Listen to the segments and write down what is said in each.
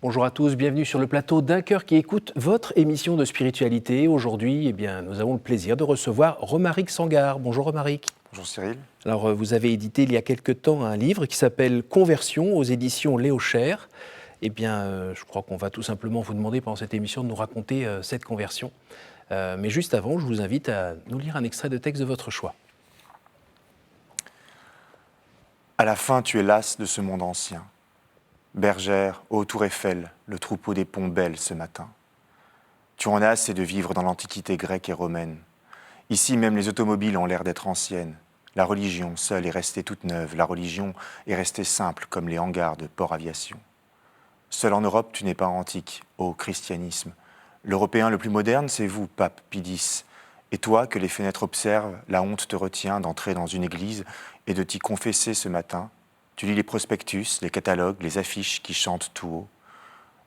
Bonjour à tous, bienvenue sur le plateau d'Un cœur qui écoute votre émission de spiritualité. Aujourd'hui, nous avons le plaisir de recevoir Romaric Sangar. Bonjour Romaric. Bonjour Cyril. Alors, vous avez édité il y a quelque temps un livre qui s'appelle Conversion aux éditions Léo Cher. Je crois qu'on va tout simplement vous demander pendant cette émission de nous raconter cette conversion. Mais juste avant, je vous invite à nous lire un extrait de texte de votre choix. À la fin, tu es lasse de ce monde ancien. Bergère, ô tour Eiffel, le troupeau des ponts belles ce matin. Tu en as assez de vivre dans l'antiquité grecque et romaine. Ici, même les automobiles ont l'air d'être anciennes. La religion, seule, est restée toute neuve. La religion est restée simple, comme les hangars de Port Aviation. Seul en Europe, tu n'es pas antique, ô christianisme. L'Européen le plus moderne, c'est vous, pape Pie X. Et toi, que les fenêtres observent, la honte te retient d'entrer dans une église et de t'y confesser ce matin. Tu lis les prospectus, les catalogues, les affiches qui chantent tout haut.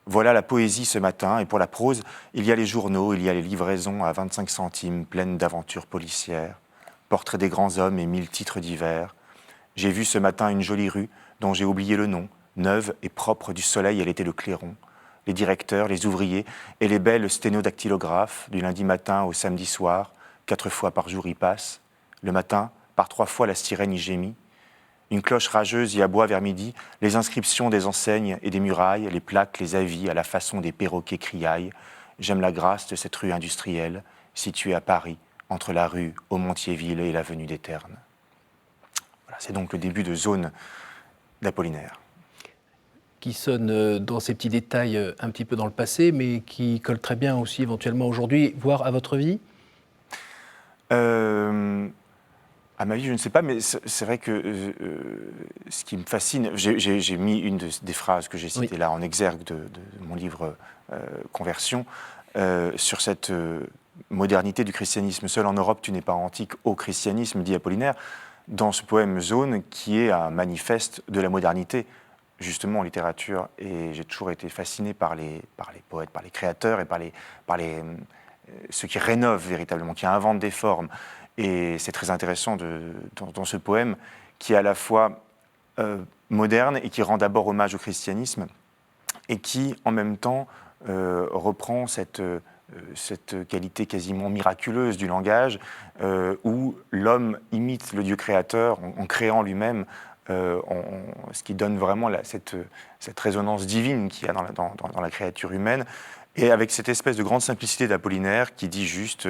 Voilà la poésie ce matin, et pour la prose, il y a les journaux, il y a les livraisons à 25 centimes pleines d'aventures policières, portraits des grands hommes et 1000 titres divers. J'ai vu ce matin une jolie rue dont j'ai oublié le nom, neuve et propre du soleil, elle était le clairon. Les directeurs, les ouvriers et les belles sténodactylographes, du lundi matin au samedi soir, 4 fois par jour y passent. Le matin, par 3 fois la sirène y gémit. Une cloche rageuse y aboie vers midi, les inscriptions des enseignes et des murailles, les plaques, les avis à la façon des perroquets criaillent. J'aime la grâce de cette rue industrielle, située à Paris, entre la rue Aumont-Thiéville et l'avenue des Ternes. Voilà, c'est donc le début de Zone d'Apollinaire. Qui sonne dans ces petits détails un petit peu dans le passé, mais qui colle très bien aussi éventuellement aujourd'hui, voire à votre vie. À ma vie, je ne sais pas, mais c'est vrai que ce qui me fascine, j'ai mis une des phrases que j'ai citées là en exergue de mon livre Conversion, sur cette modernité du christianisme. Seul en Europe, tu n'es pas antique au christianisme, dit Apollinaire, dans ce poème Zone, qui est un manifeste de la modernité, justement en littérature. Et j'ai toujours été fasciné par les poètes, par les créateurs et par ceux qui rénovent véritablement, qui inventent des formes. Et c'est très intéressant dans ce poème qui est à la fois moderne et qui rend d'abord hommage au christianisme et qui, en même temps, reprend cette qualité quasiment miraculeuse du langage où l'homme imite le Dieu créateur en créant lui-même, ce qui donne vraiment cette résonance divine qu'il y a dans la créature humaine. Et avec cette espèce de grande simplicité d'Apollinaire qui dit juste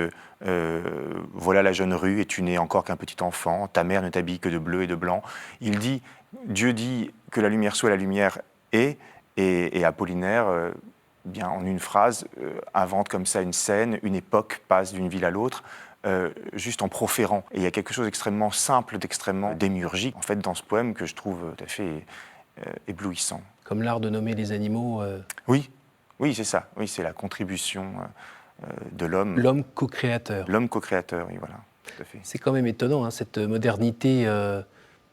voilà la jeune rue et tu n'es encore qu'un petit enfant, ta mère ne t'habille que de bleu et de blanc. Dieu dit que la lumière soit, la lumière est, et Apollinaire, bien en une phrase, invente comme ça une scène, une époque passe d'une ville à l'autre, juste en proférant. Et il y a quelque chose d'extrêmement simple, d'extrêmement démiurgique, en fait, dans ce poème que je trouve tout à fait éblouissant. Comme l'art de nommer les animaux. Oui, c'est ça. Oui, c'est la contribution de l'homme. L'homme co-créateur. L'homme co-créateur, oui, voilà, tout à fait. C'est quand même étonnant, cette modernité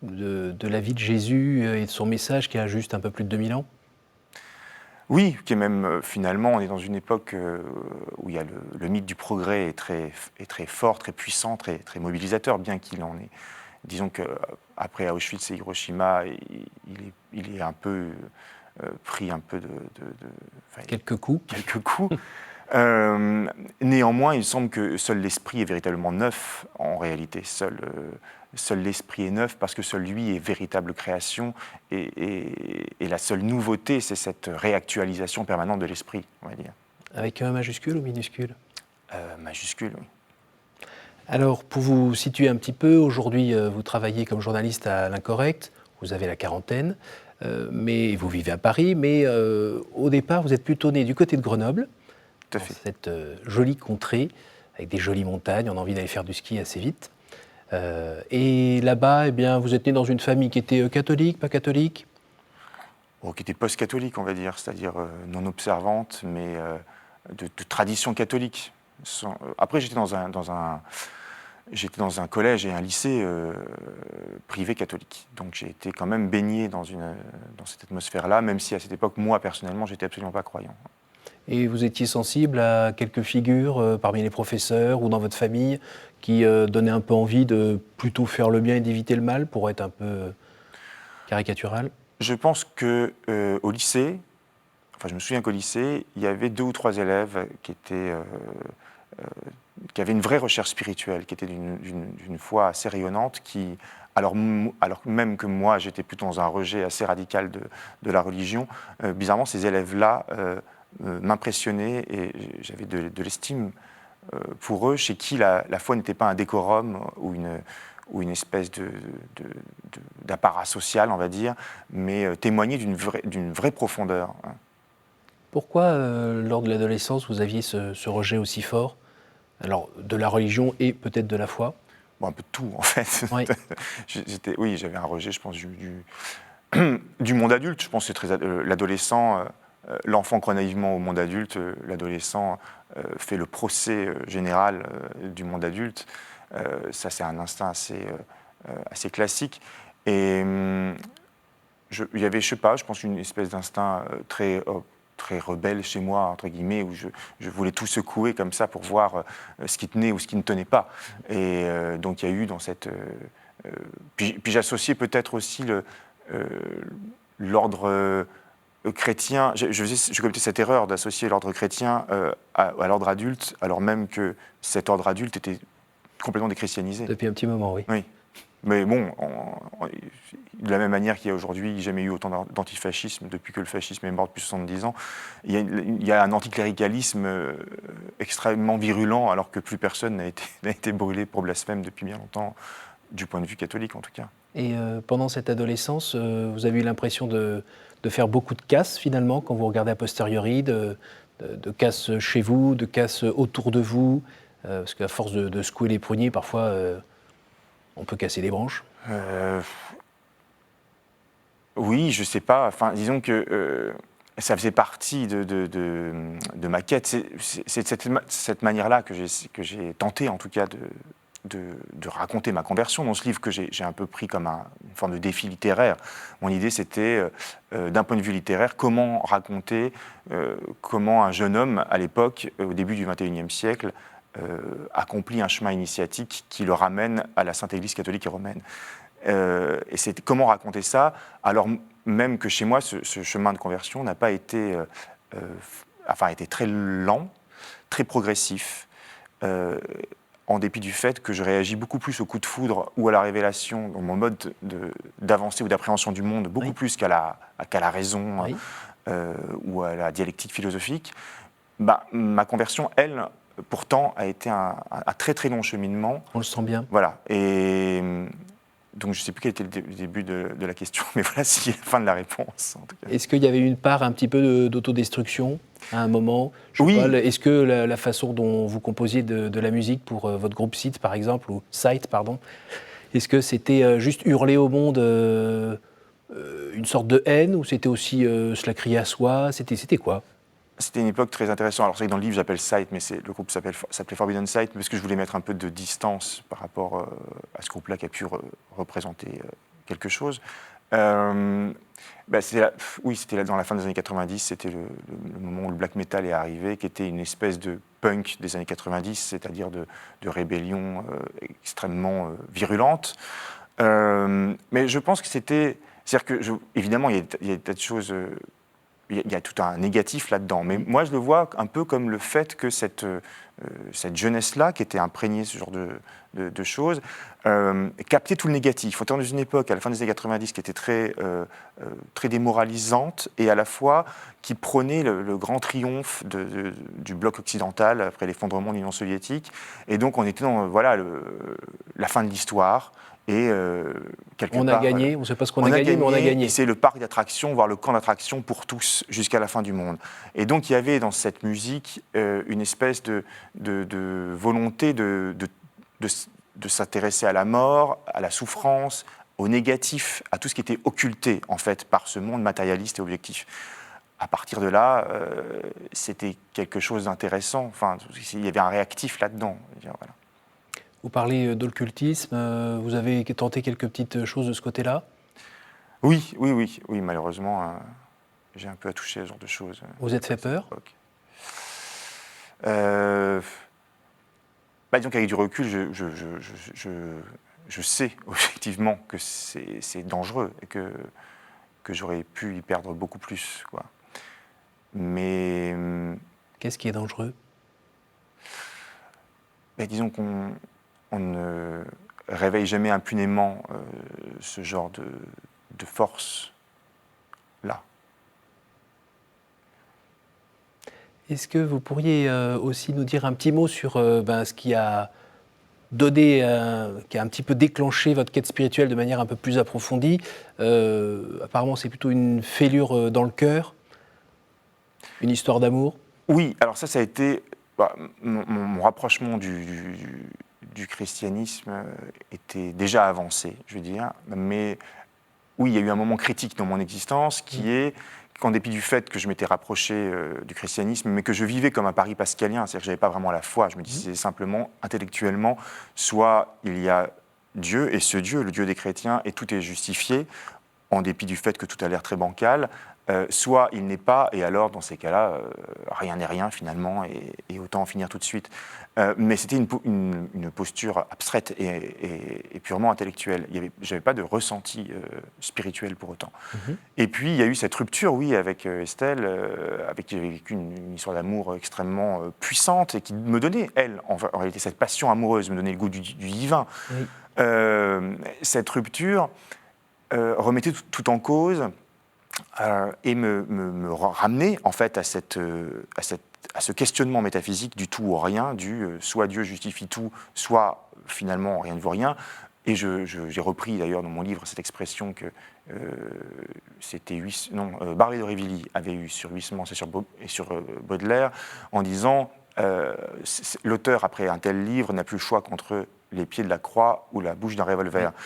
de la vie de Jésus et de son message qui a juste un peu plus de 2000 ans. Oui, qui est même, finalement, on est dans une époque où il y a le mythe du progrès est très fort, très puissant, très mobilisateur, bien qu'il en ait. Disons qu'après Auschwitz et Hiroshima, il est un peu... pris un peu quelques coups. Néanmoins, il semble que seul l'esprit est véritablement neuf en réalité. Seul l'esprit est neuf parce que seul lui est véritable création et la seule nouveauté, c'est cette réactualisation permanente de l'esprit, on va dire. Avec un majuscule ou minuscule ? Majuscule, oui. Alors, pour vous situer un petit peu, aujourd'hui, vous travaillez comme journaliste à l'Incorrect, vous avez la quarantaine. Mais vous vivez à Paris, mais au départ, vous êtes plutôt né du côté de Grenoble, tout à fait. Cette jolie contrée, avec des jolies montagnes, on a envie d'aller faire du ski assez vite. Et là-bas, vous êtes né dans une famille qui était catholique, pas catholique ? Qui était post-catholique, on va dire, c'est-à-dire non observante, mais de tradition catholique. Après, j'étais dans un collège et un lycée privé catholique. Donc j'ai été quand même baigné dans cette atmosphère-là, même si à cette époque, moi, personnellement, j'étais absolument pas croyant. Et vous étiez sensible à quelques figures parmi les professeurs ou dans votre famille qui donnaient un peu envie de plutôt faire le bien et d'éviter le mal, pour être un peu caricatural ? Je pense qu'au lycée, enfin, je me souviens qu'au lycée, il y avait 2 ou 3 élèves qui avaient une vraie recherche spirituelle, qui étaient d'une foi assez rayonnante, alors même que moi, j'étais plutôt dans un rejet assez radical de la religion, bizarrement, ces élèves-là m'impressionnaient et j'avais de l'estime pour eux, chez qui la foi n'était pas un décorum ou une espèce d'apparat social, on va dire, mais témoignait d'une vraie profondeur. Pourquoi, lors de l'adolescence, vous aviez ce rejet aussi fort? Alors, de la religion et peut-être de la foi? Bon, un peu de tout, en fait. Oui. Oui, j'avais un rejet, je pense, du monde adulte. Je pense que c'est l'adolescent, l'enfant croit naïvement au monde adulte, l'adolescent fait le procès général du monde adulte. Ça, c'est un instinct assez classique. Et il y avait, je sais pas, je pense une espèce d'instinct très rebelle chez moi, entre guillemets, où je voulais tout secouer comme ça pour voir ce qui tenait ou ce qui ne tenait pas. Et donc il y a eu dans cette... puis j'associais peut-être aussi l'ordre chrétien, je commettais cette erreur d'associer l'ordre chrétien à l'ordre adulte, alors même que cet ordre adulte était complètement déchristianisé. Depuis un petit moment, oui. Oui. Mais bon, de la même manière qu'il y a aujourd'hui jamais eu autant d'antifascisme depuis que le fascisme est mort depuis 70 ans, il y a un anticléricalisme extrêmement virulent alors que plus personne n'a été brûlé pour blasphème depuis bien longtemps, du point de vue catholique en tout cas. Et pendant cette adolescence, vous avez eu l'impression de faire beaucoup de casse finalement, quand vous regardez a posteriori, de casse chez vous, de casse autour de vous, parce qu'à force de secouer les poignets, parfois on peut casser des branches. Oui, je sais pas. Enfin, disons que ça faisait partie de ma quête. C'est de cette manière-là que j'ai tenté, en tout cas, de raconter ma conversion dans ce livre que j'ai un peu pris comme une forme de défi littéraire. Mon idée, c'était, d'un point de vue littéraire, comment raconter comment un jeune homme, à l'époque, au début du XXIe siècle, accomplit un chemin initiatique qui le ramène à la Sainte Église catholique et romaine. Et c'est comment raconter ça, alors même que chez moi, ce chemin de conversion n'a pas été, a été très lent, très progressif, en dépit du fait que je réagis beaucoup plus au coup de foudre ou à la révélation dans mon mode d'avancée ou d'appréhension du monde, beaucoup plus qu'à la raison ou à la dialectique philosophique. Ma conversion, elle, pourtant, a été un très très long cheminement. On le sent bien. Voilà. Et donc je ne sais plus quel était le début de la question, mais voilà, c'est la fin de la réponse. En tout cas. Est-ce qu'il y avait une part un petit peu d'autodestruction à un moment? Oui. Est-ce que la façon dont vous composiez de la musique pour votre groupe Sight, par exemple, ou Sight, pardon, est-ce que c'était juste hurler au monde une sorte de haine, ou c'était aussi se la crier à soi? C'était quoi? C'était une époque très intéressante. Alors c'est vrai que dans le livre j'appelle Sight, mais le groupe s'appelait Forbidden Sight, parce que je voulais mettre un peu de distance par rapport à ce groupe-là qui a pu représenter quelque chose. C'était là dans la fin des années 90, c'était le moment où le black metal est arrivé, qui était une espèce de punk des années 90, c'est-à-dire de rébellion extrêmement virulente. Mais je pense que c'était... C'est-à-dire que, évidemment, il y a des tas de choses... Il y a tout un négatif là-dedans. Mais moi, je le vois un peu comme le fait que cette jeunesse-là, qui était imprégnée ce genre de choses, captait tout le négatif. On était dans une époque, à la fin des années 90, qui était très démoralisante et à la fois qui prônait le grand triomphe du bloc occidental après l'effondrement de l'Union soviétique. Et donc, on était dans la fin de l'histoire. Et on a gagné, on ne sait pas ce qu'on a gagné, mais on a gagné. Et c'est le parc d'attractions, voire le camp d'attractions pour tous jusqu'à la fin du monde. Et donc il y avait dans cette musique une espèce de volonté de s'intéresser à la mort, à la souffrance, au négatif, à tout ce qui était occulté en fait par ce monde matérialiste et objectif. À partir de là, c'était quelque chose d'intéressant. Enfin, il y avait un réactif là-dedans. Voilà. Vous parlez d'occultisme, vous avez tenté quelques petites choses de ce côté-là? Oui, malheureusement, j'ai un peu à toucher à ce genre de choses. Vous êtes fait peur? Disons qu'avec du recul, je sais objectivement que c'est dangereux et que j'aurais pu y perdre beaucoup plus, quoi. Mais Qu'est-ce qui est dangereux? disons qu'on ne réveille jamais impunément ce genre de force-là. Est-ce que vous pourriez aussi nous dire un petit mot sur ce qui a donné, qui a un petit peu déclenché votre quête spirituelle de manière un peu plus approfondie? Apparemment, c'est plutôt une fêlure dans le cœur, une histoire d'amour. Oui, alors ça a été mon rapprochement du christianisme était déjà avancé, je veux dire, mais oui, il y a eu un moment critique dans mon existence qui est qu'en dépit du fait que je m'étais rapproché du christianisme, mais que je vivais comme un pari pascalien, c'est-à-dire que je n'avais pas vraiment la foi, je me disais simplement, intellectuellement, soit il y a Dieu, et ce Dieu, le Dieu des chrétiens, et tout est justifié, en dépit du fait que tout a l'air très bancal, soit il n'est pas, et alors dans ces cas-là, rien n'est rien finalement, et autant en finir tout de suite. Mais c'était une posture abstraite et purement intellectuelle. Je n'avais pas de ressenti spirituel pour autant. Et puis il y a eu cette rupture, oui, avec Estelle, avec qui j'avais vécu une histoire d'amour extrêmement puissante et qui me donnait, elle, en réalité, cette passion amoureuse me donnait le goût du divin. Oui. Cette rupture remettait tout en cause et me ramenait en fait à ce questionnement métaphysique du tout ou rien, soit Dieu justifie tout, soit finalement rien ne vaut rien. Et j'ai repris d'ailleurs dans mon livre cette expression que c'était Barlet d'Aurevilly avait eu sur Huysmans et sur Baudelaire, en disant l'auteur après un tel livre n'a plus le choix qu'entre les pieds de la croix ou la bouche d'un revolver. Oui.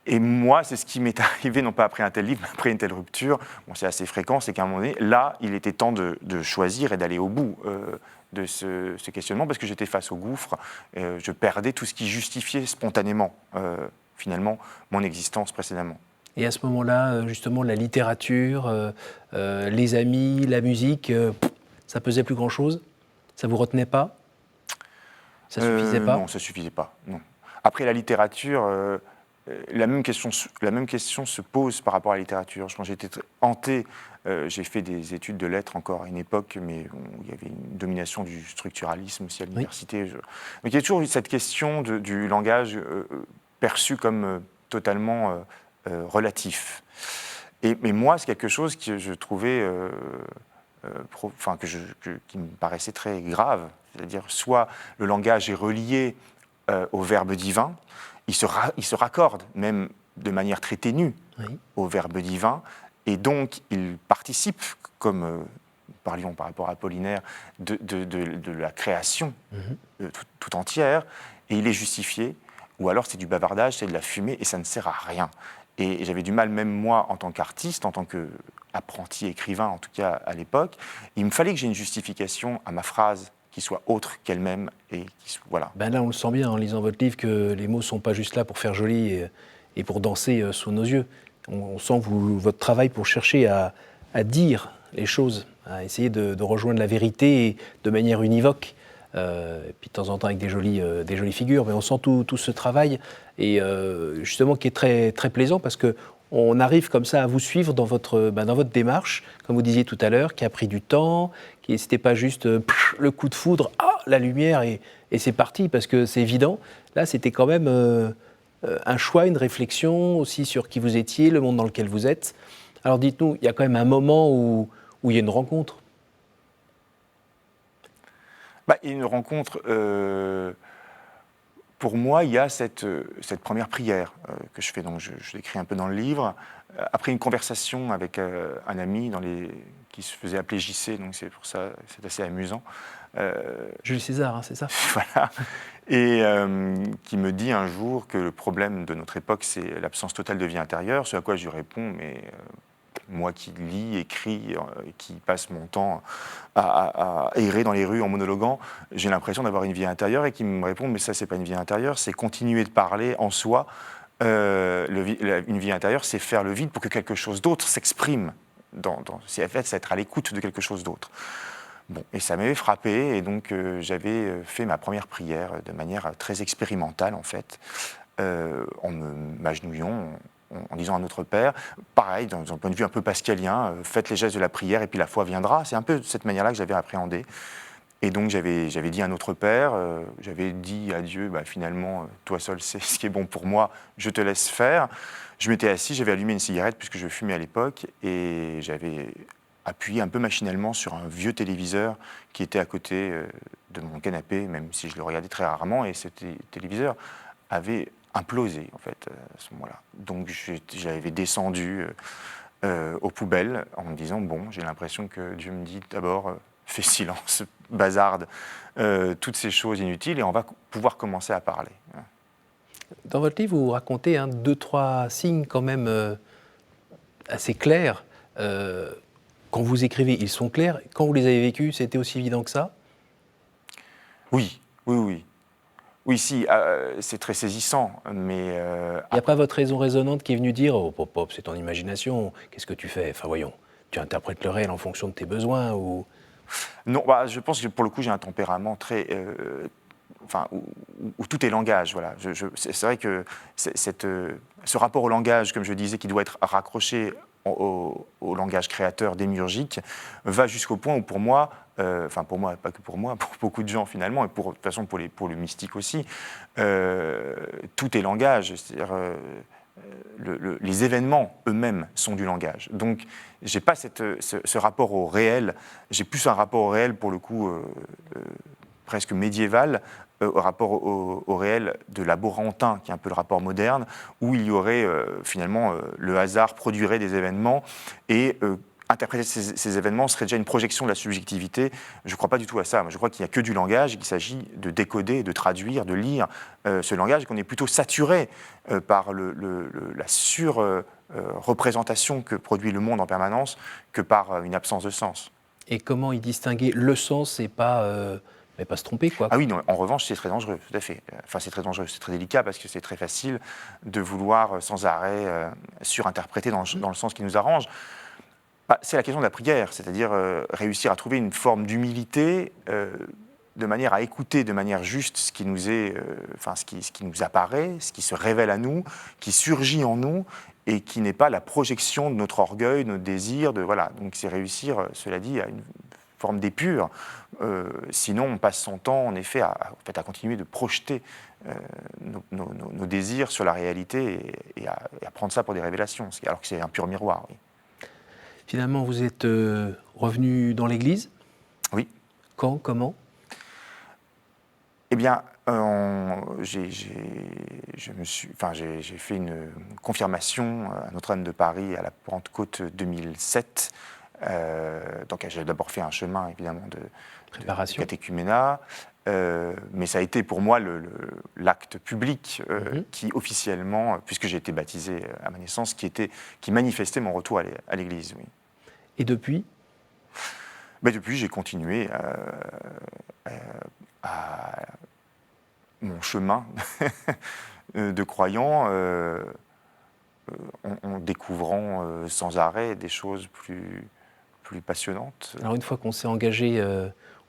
Et moi, c'est ce qui m'est arrivé, non pas après un tel livre, mais après une telle rupture. Bon, c'est assez fréquent, c'est qu'à un moment donné, là, il était temps de choisir et d'aller au bout de ce questionnement, parce que j'étais face au gouffre. Je perdais tout ce qui justifiait spontanément, finalement, mon existence précédemment. Et à ce moment-là, justement, la littérature, les amis, la musique, ça pesait plus grand-chose? Ça vous retenait pas? Ça suffisait pas? Non, ça suffisait pas, non. Après, la littérature... La même question se pose par rapport à la littérature. Quand j'étais hanté, j'ai fait des études de lettres encore à une époque, mais il y avait une domination du structuralisme aussi à l'université. Oui. Donc il y a toujours cette question du langage perçu comme totalement relatif. Mais moi, c'est quelque chose que je trouvais, qui me paraissait très grave. C'est-à-dire, soit le langage est relié au verbe divin, il se raccorde, même de manière très ténue, au verbe divin, et donc il participe, comme nous parlions par rapport à Apollinaire, de la création tout entière, et il est justifié, ou alors c'est du bavardage, c'est de la fumée, et ça ne sert à rien. Et j'avais du mal, même moi, en tant qu'artiste, en tant qu'apprenti écrivain, en tout cas à l'époque, il me fallait que j'ai une justification à ma phrase, qui soit autre qu'elle-même et voilà. Là, on le sent bien en lisant votre livre que les mots ne sont pas juste là pour faire joli et pour danser sous nos yeux. On sent votre travail pour chercher à dire les choses, à essayer de rejoindre la vérité de manière univoque, et puis de temps en temps avec des jolies figures. Mais on sent tout ce travail et justement qui est très, très plaisant parce que on arrive comme ça à vous suivre dans votre démarche, comme vous disiez tout à l'heure, qui a pris du temps, qui n'était pas juste le coup de foudre, la lumière et c'est parti, parce que c'est évident. Là, c'était quand même un choix, une réflexion aussi sur qui vous étiez, le monde dans lequel vous êtes. Alors dites-nous, il y a quand même un moment où il y a une rencontre. Il y a une rencontre... Pour moi, il y a cette première prière que je fais, donc je l'écris un peu dans le livre. Après une conversation avec un ami qui se faisait appeler JC, donc c'est pour ça, c'est assez amusant. Jules César, c'est ça. Voilà. Et qui me dit un jour que le problème de notre époque, c'est l'absence totale de vie intérieure, ce à quoi je lui réponds, mais... moi qui lis, écris, qui passe mon temps à errer dans les rues en monologuant, j'ai l'impression d'avoir une vie intérieure et qui me répond mais ça c'est pas une vie intérieure, c'est continuer de parler en soi. Une vie intérieure, c'est faire le vide pour que quelque chose d'autre s'exprime. C'est en fait, c'est être à l'écoute de quelque chose d'autre. Bon, et ça m'avait frappé et donc j'avais fait ma première prière de manière très expérimentale en fait, en m'agenouillant en disant à notre Père. Pareil, dans un point de vue un peu pascalien, faites les gestes de la prière et puis la foi viendra. C'est un peu de cette manière-là que j'avais appréhendé. Et donc j'avais dit à notre Père, j'avais dit à Dieu, finalement, toi seul sais ce qui est bon pour moi, je te laisse faire. Je m'étais assis, j'avais allumé une cigarette puisque je fumais à l'époque, et j'avais appuyé un peu machinalement sur un vieux téléviseur qui était à côté de mon canapé, même si je le regardais très rarement, et ce téléviseur avait implosé en fait à ce moment-là. Donc j'avais descendu aux poubelles en me disant, bon, j'ai l'impression que Dieu me dit d'abord, fais silence, bazarde toutes ces choses inutiles et on va pouvoir commencer à parler. Dans votre livre, vous racontez 2-3 signes quand même assez clairs. Quand vous écrivez, ils sont clairs. Quand vous les avez vécus, c'était aussi évident que ça? Oui. Oui, si, c'est très saisissant, mais... Il n'y a pas votre raison raisonnante qui est venue dire « Oh, pop, pop, c'est ton imagination, qu'est-ce que tu fais ?» Enfin, voyons, tu interprètes le réel en fonction de tes besoins ou... Non, je pense que pour le coup, j'ai un tempérament très... où tout est langage, voilà. C'est vrai que ce rapport au langage, comme je disais, qui doit être raccroché au langage créateur démiurgique, va jusqu'au point où pour moi, pour moi, pas que pour moi, pour beaucoup de gens finalement, et de toute façon pour le mystique aussi, tout est langage, c'est-à-dire les événements eux-mêmes sont du langage. Donc, j'ai pas ce rapport au réel, j'ai plus un rapport au réel pour le coup presque médiéval, au rapport au réel de laborantin, qui est un peu le rapport moderne, où il y aurait finalement le hasard produirait des événements et interpréter ces événements serait déjà une projection de la subjectivité. Je ne crois pas du tout à ça. Moi, je crois qu'il n'y a que du langage et qu'il s'agit de décoder, de traduire, de lire ce langage, et qu'on est plutôt saturé par la représentation que produit le monde en permanence que par une absence de sens. Et comment y distinguer le sens et pas se tromper, quoi? Ah oui, non, en revanche, c'est très dangereux, tout à fait. Enfin, c'est très dangereux, c'est très délicat parce que c'est très facile de vouloir sans arrêt surinterpréter dans le sens qui nous arrange. C'est la question de la prière, c'est-à-dire réussir à trouver une forme d'humilité de manière à écouter de manière juste ce qui nous est, ce qui nous apparaît, ce qui se révèle à nous, qui surgit en nous et qui n'est pas la projection de notre orgueil, de notre désir. Voilà. Donc c'est réussir, cela dit, à une forme d'épure. Sinon, on passe son temps, en effet, à continuer de projeter nos désirs sur la réalité et à prendre ça pour des révélations, alors que c'est un pur miroir. Oui. Finalement, vous êtes revenu dans l'Église? Oui. Quand? Comment? Eh bien, j'ai fait une confirmation à Notre-Dame de Paris à la Pentecôte 2007. Donc j'ai d'abord fait un chemin, évidemment, de catéchuménat. Mais ça a été pour moi l'acte public qui officiellement, puisque j'ai été baptisé à ma naissance, qui manifestait mon retour à l'Église. Oui. Et depuis? Depuis, j'ai continué à mon chemin de croyant en découvrant sans arrêt des choses plus passionnantes. Alors une fois qu'on s'est engagé,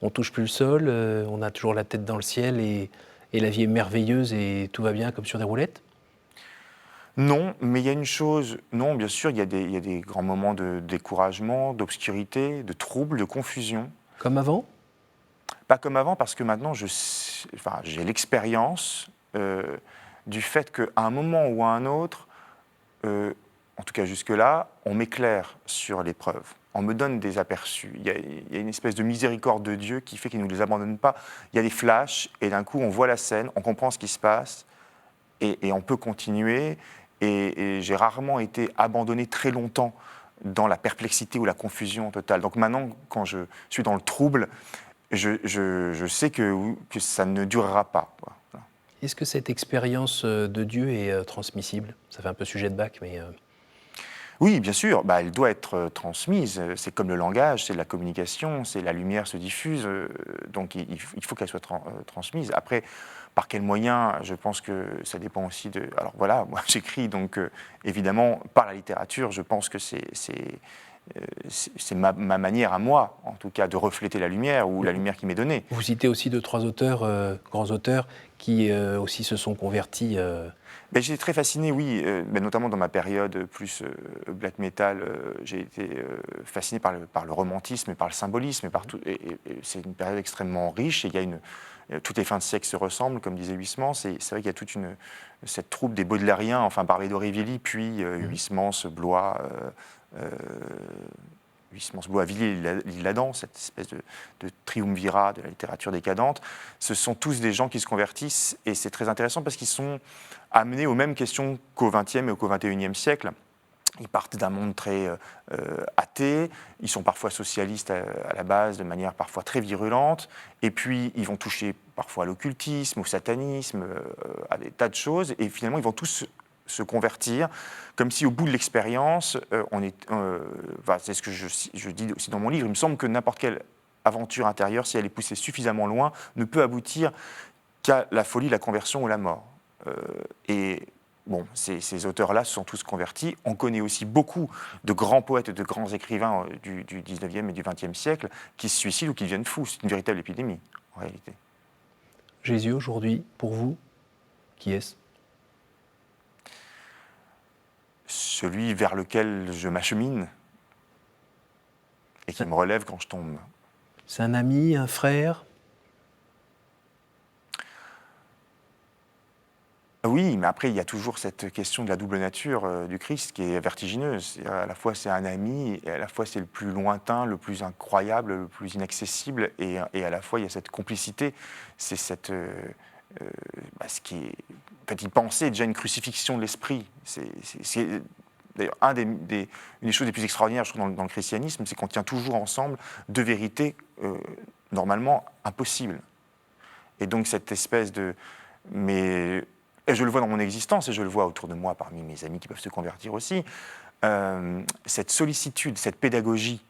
on ne touche plus le sol, on a toujours la tête dans le ciel et la vie est merveilleuse et tout va bien comme sur des roulettes? Non, mais il y a une chose, non, bien sûr, il y a des grands moments de découragement, d'obscurité, de trouble, de confusion. Comme avant? Pas comme avant, parce que maintenant, j'ai l'expérience du fait qu'à un moment ou à un autre, en tout cas jusque-là, on m'éclaire sur l'épreuve. On me donne des aperçus. Il y a une espèce de miséricorde de Dieu qui fait qu'il ne nous les abandonne pas. Il y a des flashs, et d'un coup, on voit la scène, on comprend ce qui se passe, et on peut continuer. Et j'ai rarement été abandonné très longtemps dans la perplexité ou la confusion totale. Donc maintenant, quand je suis dans le trouble, je sais que ça ne durera pas. Voilà. Est-ce que cette expérience de Dieu est transmissible? Ça fait un peu sujet de bac, mais... Oui, bien sûr, elle doit être transmise. C'est comme le langage, c'est de la communication, c'est la lumière se diffuse, donc il faut qu'elle soit transmise. Après, par quels moyens? Je pense que ça dépend aussi de... Alors voilà, moi j'écris, donc évidemment, par la littérature, je pense que c'est ma manière à moi, en tout cas, de refléter la lumière ou la lumière qui m'est donnée. Vous citez aussi 2-3 auteurs, grands auteurs, qui aussi se sont convertis. J'étais très fasciné, oui, notamment dans ma période plus black metal. J'ai été fasciné par le romantisme et par le symbolisme. Et c'est une période extrêmement riche. Et il y a toutes les fins de siècle se ressemblent, comme disait Huysmans. C'est vrai qu'il y a toute cette troupe des Baudelairiens, enfin par d'Aurevilly, puis Huysmans, Blois. Huysmans, Blois, Villiers, l'Isle-Adam, cette espèce de triumvirat de la littérature décadente, ce sont tous des gens qui se convertissent, et c'est très intéressant parce qu'ils sont amenés aux mêmes questions qu'au XXe et qu'au XXIe siècle. Ils partent d'un monde très athée, ils sont parfois socialistes à la base, de manière parfois très virulente, et puis ils vont toucher parfois à l'occultisme, au satanisme, à des tas de choses, et finalement ils vont tous se convertir, comme si au bout de l'expérience, c'est ce que je dis aussi dans mon livre, il me semble que n'importe quelle aventure intérieure, si elle est poussée suffisamment loin, ne peut aboutir qu'à la folie, la conversion ou la mort. Ces auteurs-là se sont tous convertis. On connaît aussi beaucoup de grands poètes et de grands écrivains du 19e et du 20e siècle qui se suicident ou qui deviennent fous. C'est une véritable épidémie, en réalité. Jésus, aujourd'hui, pour vous, qui est-ce ? Celui vers lequel je m'achemine et qui me relève quand je tombe. C'est un ami, un frère ? Oui, mais après, il y a toujours cette question de la double nature du Christ qui est vertigineuse. À la fois, c'est un ami, et à la fois, c'est le plus lointain, le plus incroyable, le plus inaccessible, et à la fois, il y a cette complicité. C'est ce qui est... En fait, il pensait déjà une crucifixion de l'esprit. C'est d'ailleurs une des choses les plus extraordinaires, je trouve, dans le christianisme, c'est qu'on tient toujours ensemble deux vérités normalement impossibles. Et donc, cette espèce de... Et je le vois dans mon existence, et je le vois autour de moi parmi mes amis qui peuvent se convertir aussi, cette sollicitude, cette pédagogie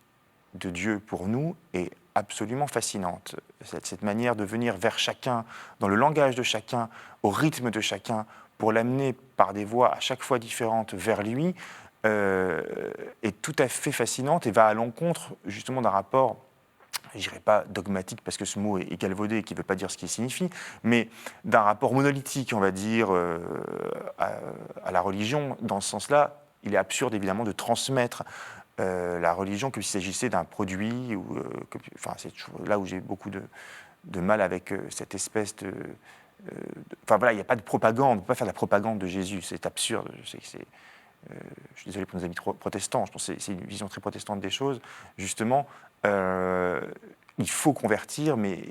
de Dieu pour nous est absolument fascinante. Cette manière de venir vers chacun, dans le langage de chacun, au rythme de chacun, pour l'amener par des voies à chaque fois différentes vers lui, est tout à fait fascinante et va à l'encontre justement d'un rapport, je dirais pas dogmatique parce que ce mot est galvaudé et qui ne veut pas dire ce qu'il signifie, mais d'un rapport monolithique, on va dire, à la religion. Dans ce sens-là, il est absurde évidemment de transmettre la religion comme s'il s'agissait d'un produit. C'est là où j'ai beaucoup de mal avec cette espèce de... il n'y a pas de propagande, on ne peut pas faire de la propagande de Jésus, c'est absurde. Je suis désolé pour nos amis protestants, je pense que c'est une vision très protestante des choses. Justement, il faut convertir, mais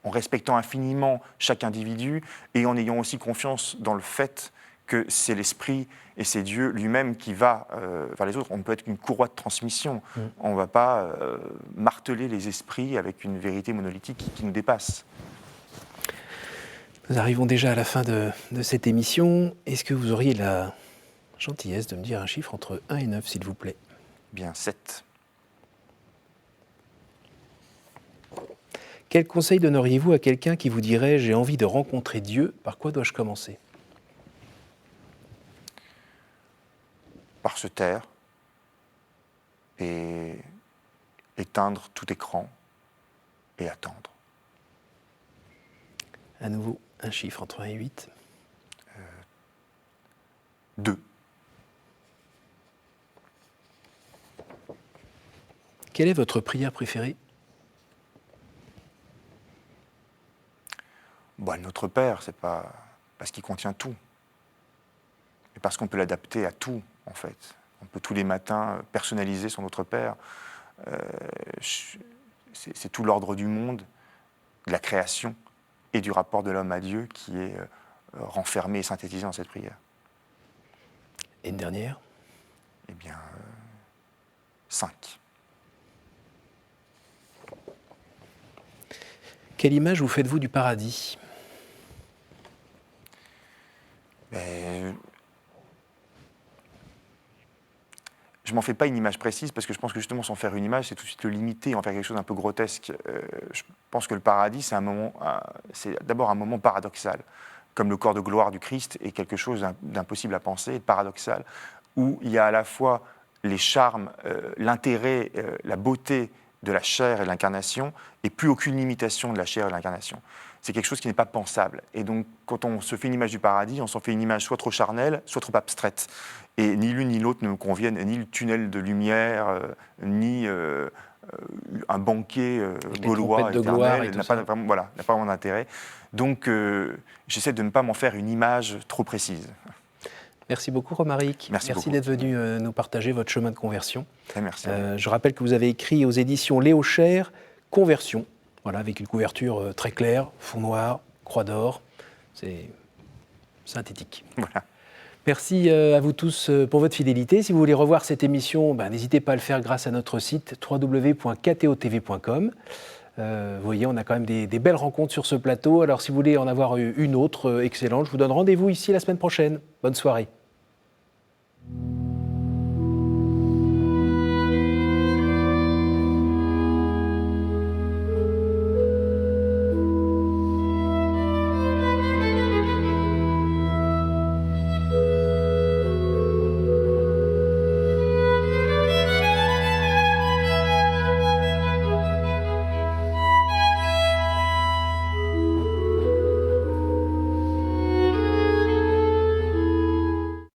en respectant infiniment chaque individu et en ayant aussi confiance dans le fait que c'est l'Esprit et c'est Dieu lui-même qui va vers les autres. On ne peut être qu'une courroie de transmission. On ne va pas marteler les esprits avec une vérité monolithique qui nous dépasse. Nous arrivons déjà à la fin de cette émission. Est-ce que vous auriez la gentillesse de me dire un chiffre entre 1 et 9, s'il vous plaît ? Bien, 7. Quel conseil donneriez-vous à quelqu'un qui vous dirait « j'ai envie de rencontrer Dieu, par quoi dois-je commencer ?» Par se taire et éteindre tout écran et attendre. À nouveau, un chiffre entre 1 et 8. 2. Quelle est votre prière préférée ? Notre Père, c'est pas parce qu'il contient tout, mais parce qu'on peut l'adapter à tout, en fait. On peut tous les matins personnaliser son Notre Père. C'est tout l'ordre du monde, de la création et du rapport de l'homme à Dieu qui est renfermé et synthétisé dans cette prière. Et une dernière ? 5. Quelle image vous faites-vous du paradis ? Je ne m'en fais pas une image précise parce que je pense que justement s'en faire une image, c'est tout de suite le limiter, en faire quelque chose d'un peu grotesque. Je pense que le paradis, c'est d'abord un moment paradoxal, comme le corps de gloire du Christ est quelque chose d'impossible à penser, de paradoxal, où il y a à la fois les charmes, l'intérêt, la beauté de la chair et de l'incarnation, et plus aucune limitation de la chair et de l'incarnation. c'est quelque chose qui n'est pas pensable. Et donc, quand on se fait une image du paradis, on s'en fait une image soit trop charnelle, soit trop abstraite. Et ni l'une ni l'autre ne me conviennent, ni le tunnel de lumière, ni un banquet gaulois éternel n'a pas vraiment d'intérêt. Donc, j'essaie de ne pas m'en faire une image trop précise. Merci beaucoup, Romaric. Merci d'être venu nous partager votre chemin de conversion. Merci. Je rappelle que vous avez écrit aux éditions Léo Cher, Conversion, voilà, avec une couverture très claire, fond noir, croix d'or. C'est synthétique. Voilà. Merci à vous tous pour votre fidélité. Si vous voulez revoir cette émission, n'hésitez pas à le faire grâce à notre site www.ktotv.com. Vous voyez, on a quand même des belles rencontres sur ce plateau. Alors si vous voulez en avoir une autre excellente, je vous donne rendez-vous ici la semaine prochaine. Bonne soirée.